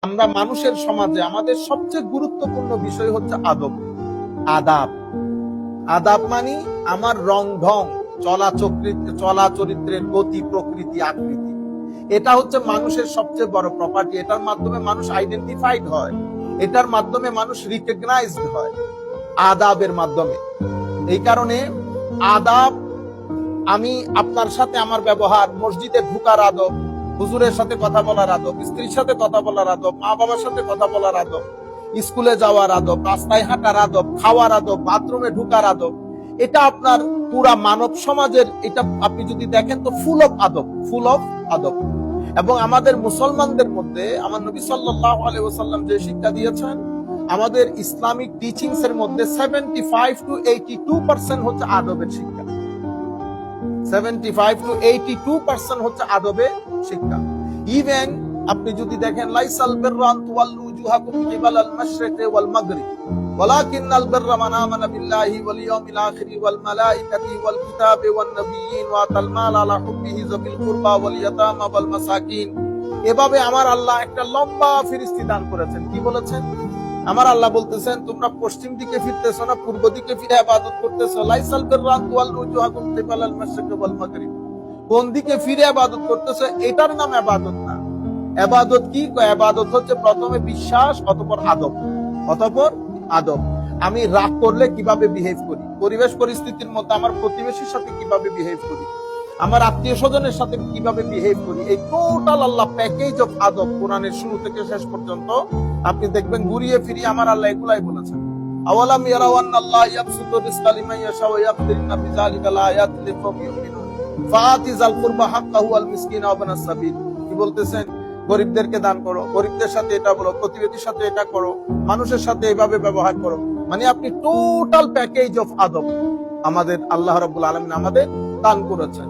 আমরা মানুষের সমাজে আমাদের সবচেয়ে গুরুত্বপূর্ণ বিষয় হচ্ছে আদব, আদাব। আদাব মানে আমার রং ঢং, চলা চরিত্রের গতি, প্রকৃতি, আকৃতি। এটা হচ্ছে মানুষের সবচেয়ে বড় প্রপার্টি। এটার মাধ্যমে মানুষ আইডেন্টিফাইড হয়, এটার মাধ্যমে মানুষ রিকগনাইজড হয়, আদাবের মাধ্যমে। এই কারণে আদাব, আমি আপনার সাথে আমার ব্যবহার, মসজিদে ঢুকার আদব, হুজুরের সাথে কথা বলার আদব, স্ত্রীর সাথে কথা বলার আদব, মা বাবার সাথে কথা বলার আদব, স্কুলে যাওয়ার আদব, রাস্তায় হাঁটার আদব, খাওয়ার আদব, বাথরুমে ঢুকার আদব, এটা আপনার পুরা মানব সমাজের, এটা আপনি যদি দেখেন তো ফুল অফ আদব, ফুল অফ আদব। এবং আমাদের মুসলমানদের মধ্যে আমার নবী সাল্লাল্লাহু আলাইহি ওয়াসাল্লাম যে শিক্ষা দিয়েছেন, আমাদের ইসলামিক টিচিংস এর মধ্যে 75 to 82% হচ্ছে আদবের শিক্ষা। 75 to 82% হচ্ছে আদবের শিক্ষা। ইভেন আপনি যদি দেখেন, লাইসাল বিররা আন তুওয়াল্লু উজুহাকুম কিবালাল মাশরিকি ওয়াল মাগরিব ওয়ালাকিন্নাল বিররা মান আমানা বিল্লাহি ওয়াল ইয়াউমিল আখির ওয়াল মালাইকাতি ওয়াল কিতাবি ওয়ান নাবিয়্যিন ওয়া আতাল মাল আলা হুব্বিহি যাবিল কুরবা ওয়াল ইয়াতামা ওয়াল মাসাকিন। এভাবে আমার আল্লাহ একটা লম্বা ফেরেশতা দান করেছেন। কি বলেছেন? আমার আল্লাহ বলতেছেন, তোমরা পশ্চিম দিকে ফিরতেছো না পূর্ব দিকে ফিরে ইবাদত করতেছো। লাইসাল বিররা আন তুওয়াল্লু উজুহাকুম কিবালাল মাশরিকি ওয়াল মাগরিব, কোন দিকে ফিরে ইবাদত করতেছো এটার নাম ইবাদত না। ইবাদত কি? ইবাদত হচ্ছে প্রথমে বিশ্বাস, অতঃপর আদব, অতঃপর আদব। আমি রাগ করলে কিভাবে বিহেভ করি, পরিবেশ পরিস্থিতির মধ্যে আমার প্রতিবেশীর সাথে কিভাবে বিহেভ করি, আমার আত্মীয় স্বজনের সাথে কিভাবে বিহেভ করি, এই টোটাল আল্লাহ প্যাকেজ অফ আদব কোরআনের শুরু থেকে শেষ পর্যন্ত আপনি দেখবেন ঘুরিয়ে ফিরিয়ে আমার আল্লাহ এগুলাই বলেছেন। আওয়ালাম ইয়ারাউ আন্নাল্লাহ ইয়াবসুতু রিজকা লিমান ইয়াশা ওয়া ইয়াকদিরু ইন্না ফি যালিকা লাআয়াতিন লিকাওমিন ইউমিনুন ফাআতি যাল কুরবা হাক্কাহু ওয়াল মিসকিনা ওয়া ইবনাস সাবিল। কি বলতেছেন? গরিবদেরকে দান করো, গরিবদের সাথে এটা বলো, প্রতিবেশীর সাথে এটা করো, মানুষের সাথে এভাবে ব্যবহার করো। মানে আপনি টোটাল প্যাকেজ অফ আদব আমাদের আল্লাহ রাব্বুল আলামিন আমাদের দান করেছেন।